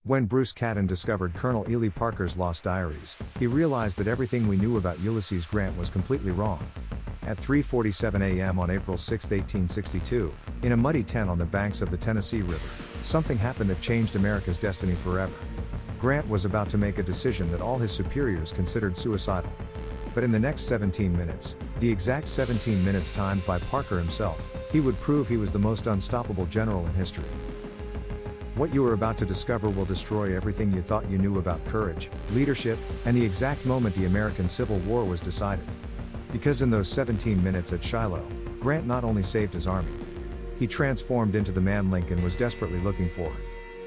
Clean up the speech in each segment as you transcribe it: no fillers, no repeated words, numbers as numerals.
When Bruce Catton discovered Colonel Ely Parker's lost diaries, he realized that everything we knew about Ulysses Grant was completely wrong. At 3:47 a.m. on April 6, 1862, in a muddy tent on the banks of the Tennessee River, something happened that changed America's destiny forever. Grant was about to make a decision that all his superiors considered suicidal. But in the next 17 minutes, the exact 17 minutes timed by Parker himself, he would prove he was the most unstoppable general in history. What you are about to discover will destroy everything you thought you knew about courage, leadership, and the exact moment the American Civil War was decided. Because in those 17 minutes at Shiloh, Grant not only saved his army, he transformed into the man Lincoln was desperately looking for.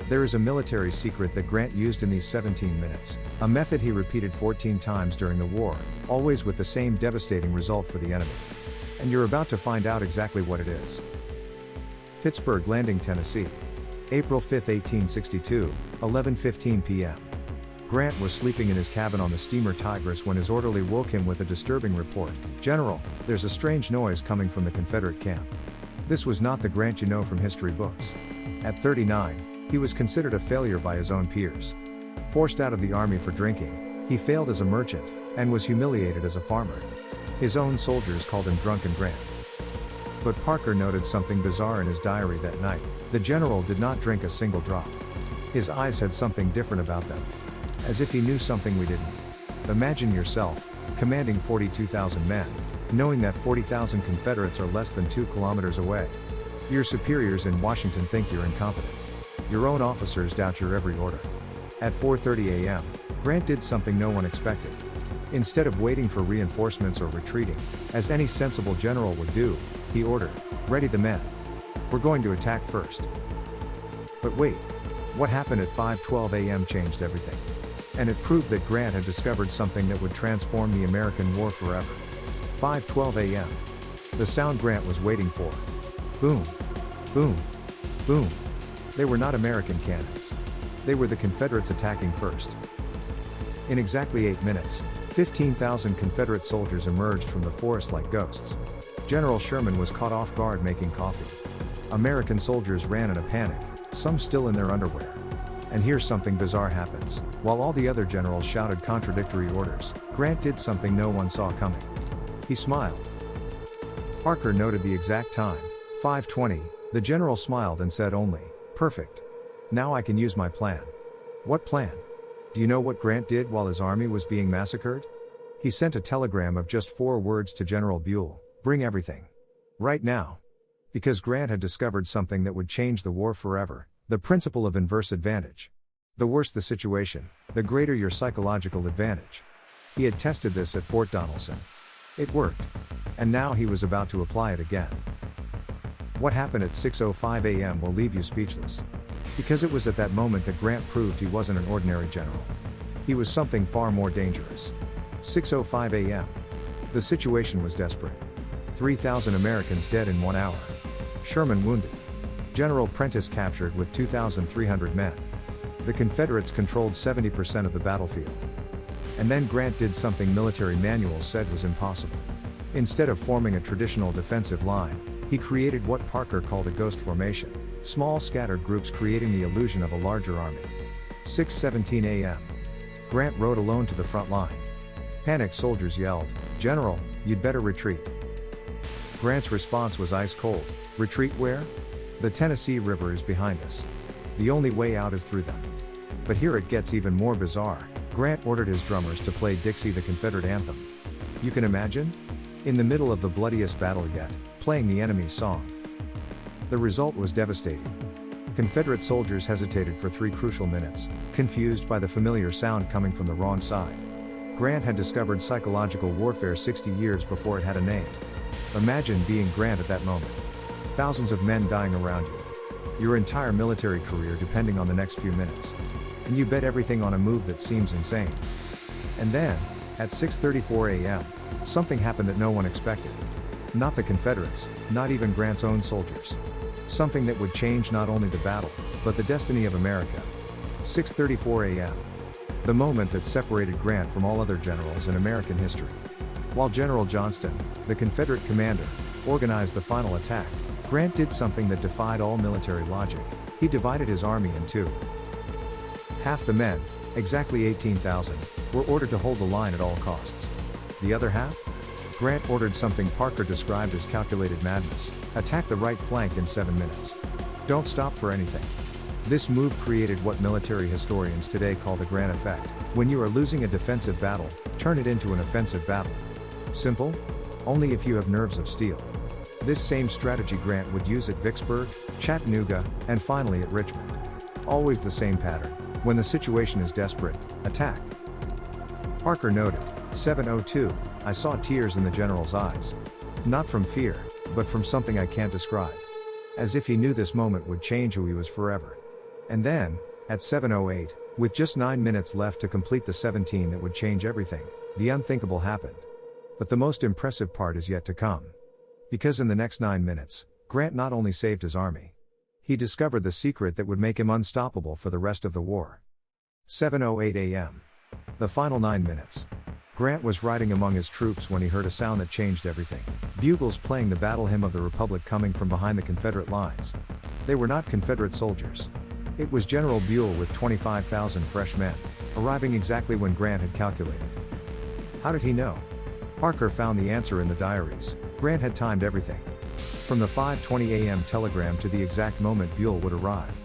There is a military secret that Grant used in these 17 minutes, a method he repeated 14 times during the war, always with the same devastating result for the enemy. And you're about to find out exactly what it is. Pittsburgh Landing, Tennessee. April 5, 1862, 11:15 p.m. Grant was sleeping in his cabin on the steamer Tigris when his orderly woke him with a disturbing report. "General, there's a strange noise coming from the Confederate camp." This was not the Grant you know from history books. At 39, he was considered a failure by his own peers. Forced out of the army for drinking, he failed as a merchant, and was humiliated as a farmer. His own soldiers called him Drunken Grant. But Parker noted something bizarre in his diary that night. The general did not drink a single drop. His eyes had something different about them. As if he knew something we didn't. Imagine yourself, commanding 42,000 men, knowing that 40,000 Confederates are less than 2 kilometers away. Your superiors in Washington think you're incompetent. Your own officers doubt your every order. At 4:30 a.m., Grant did something no one expected. Instead of waiting for reinforcements or retreating, as any sensible general would do, he ordered, "Ready the men. We're going to attack first." But wait, what happened at 5:12 a.m. changed everything. And it proved that Grant had discovered something that would transform the American war forever. 5:12 a.m. The sound Grant was waiting for. Boom. Boom. Boom. They were not American cannons. They were the Confederates attacking first. In exactly 8 minutes, 15,000 Confederate soldiers emerged from the forest like ghosts. General Sherman was caught off guard making coffee. American soldiers ran in a panic, some still in their underwear. And here's something bizarre happens. While all the other generals shouted contradictory orders, Grant did something no one saw coming. He smiled. Parker noted the exact time, 5:20, the general smiled and said only, "Perfect. Now I can use my plan." What plan? Do you know what Grant did while his army was being massacred? He sent a telegram of just 4 words to General Buell: "Bring everything. Right now." Because Grant had discovered something that would change the war forever, the principle of inverse advantage. The worse the situation, the greater your psychological advantage. He had tested this at Fort Donelson. It worked. And now he was about to apply it again. What happened at 6:05 a.m. will leave you speechless. Because it was at that moment that Grant proved he wasn't an ordinary general. He was something far more dangerous. 6:05 a.m. The situation was desperate. 3,000 Americans dead in 1 hour. Sherman wounded. General Prentiss captured with 2,300 men. The Confederates controlled 70% of the battlefield. And then Grant did something military manuals said was impossible. Instead of forming a traditional defensive line, he created what Parker called a ghost formation, small scattered groups creating the illusion of a larger army. 6:17 a.m. Grant rode alone to the front line. Panicked soldiers yelled, "General, you'd better retreat." Grant's response was ice cold. "Retreat where? The Tennessee River is behind us. The only way out is through them." But here it gets even more bizarre. Grant ordered his drummers to play Dixie, the Confederate anthem. You can imagine? In the middle of the bloodiest battle yet, playing the enemy's song. The result was devastating. Confederate soldiers hesitated for 3 crucial minutes, confused by the familiar sound coming from the wrong side. Grant had discovered psychological warfare 60 years before it had a name. Imagine being Grant at that moment. Thousands of men dying around you. Your entire military career depending on the next few minutes. And you bet everything on a move that seems insane. And then, at 6:34 a.m., something happened that no one expected. Not the Confederates, not even Grant's own soldiers. Something that would change not only the battle, but the destiny of America. 6:34 a.m. The moment that separated Grant from all other generals in American history. While General Johnston, the Confederate commander, organized the final attack, Grant did something that defied all military logic. He divided his army in 2. Half the men, exactly 18,000, were ordered to hold the line at all costs. The other half? Grant ordered something Parker described as calculated madness: attack the right flank in 7 minutes. Don't stop for anything. This move created what military historians today call the Grant effect. When you are losing a defensive battle, turn it into an offensive battle. Simple? Only if you have nerves of steel. This same strategy Grant would use at Vicksburg, Chattanooga, and finally at Richmond. Always the same pattern. When the situation is desperate, attack. Parker noted, 7:02, I saw tears in the general's eyes. Not from fear, but from something I can't describe. As if he knew this moment would change who he was forever. And then, at 7:08, with just 9 minutes left to complete the 17 that would change everything, the unthinkable happened. But the most impressive part is yet to come. Because in the next 9 minutes, Grant not only saved his army, he discovered the secret that would make him unstoppable for the rest of the war. 7:08 a.m. The final 9 minutes. Grant was riding among his troops when he heard a sound that changed everything. Bugles playing the battle hymn of the Republic coming from behind the Confederate lines. They were not Confederate soldiers. It was General Buell with 25,000 fresh men, arriving exactly when Grant had calculated. How did he know? Parker found the answer in the diaries. Grant had timed everything. From the 5:20 a.m. telegram to the exact moment Buell would arrive.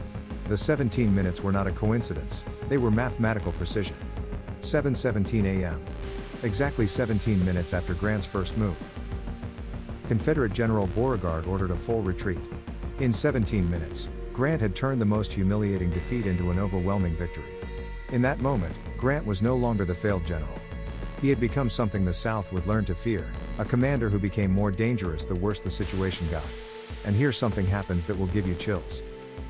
The 17 minutes were not a coincidence, they were mathematical precision. 7:17 a.m. Exactly 17 minutes after Grant's first move. Confederate General Beauregard ordered a full retreat. In 17 minutes, Grant had turned the most humiliating defeat into an overwhelming victory. In that moment, Grant was no longer the failed general. He had become something the South would learn to fear, a commander who became more dangerous the worse the situation got. And here something happens that will give you chills.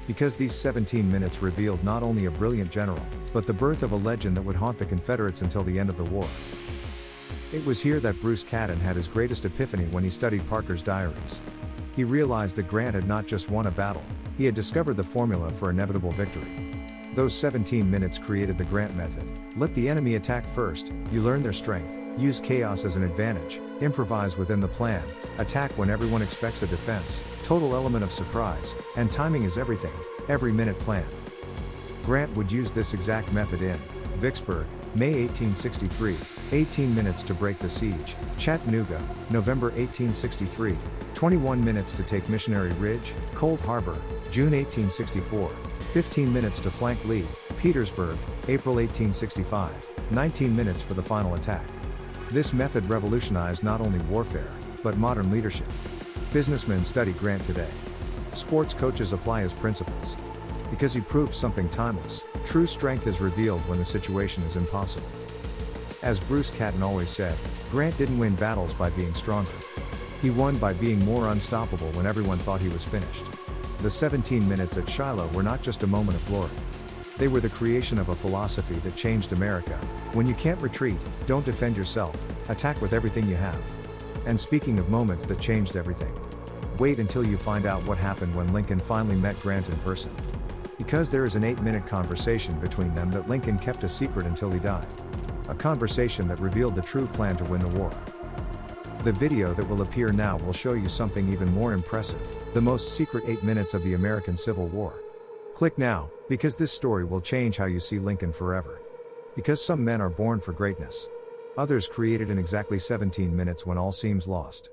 Because these 17 minutes revealed not only a brilliant general, but the birth of a legend that would haunt the Confederates until the end of the war. It was here that Bruce Catton had his greatest epiphany when he studied Parker's diaries. He realized that Grant had not just won a battle, he had discovered the formula for inevitable victory. Those 17 minutes created the Grant method. Let the enemy attack first, you learn their strength, use chaos as an advantage, improvise within the plan, attack when everyone expects a defense, total element of surprise, and timing is everything, every minute planned. Grant would use this exact method in Vicksburg, May 1863, 18 minutes to break the siege; Chattanooga, November 1863, 21 minutes to take Missionary Ridge, Cold Harbor, June 1864, 15 minutes to flank Lee, Petersburg, April 1865, 19 minutes for the final attack. This method revolutionized not only warfare, but modern leadership. Businessmen study Grant today. Sports coaches apply his principles. Because he proved something timeless: true strength is revealed when the situation is impossible. As Bruce Catton always said, Grant didn't win battles by being stronger. He won by being more unstoppable when everyone thought he was finished. The 17 minutes at Shiloh were not just a moment of glory. They were the creation of a philosophy that changed America. When you can't retreat, don't defend yourself, attack with everything you have. And speaking of moments that changed everything, wait until you find out what happened when Lincoln finally met Grant in person. Because there is an 8-minute conversation between them that Lincoln kept a secret until he died. A conversation that revealed the true plan to win the war. The video that will appear now will show you something even more impressive: the most secret 8 minutes of the American Civil War. Click now, because this story will change how you see Lincoln forever. Because some men are born for greatness. Others created in exactly 17 minutes when all seems lost.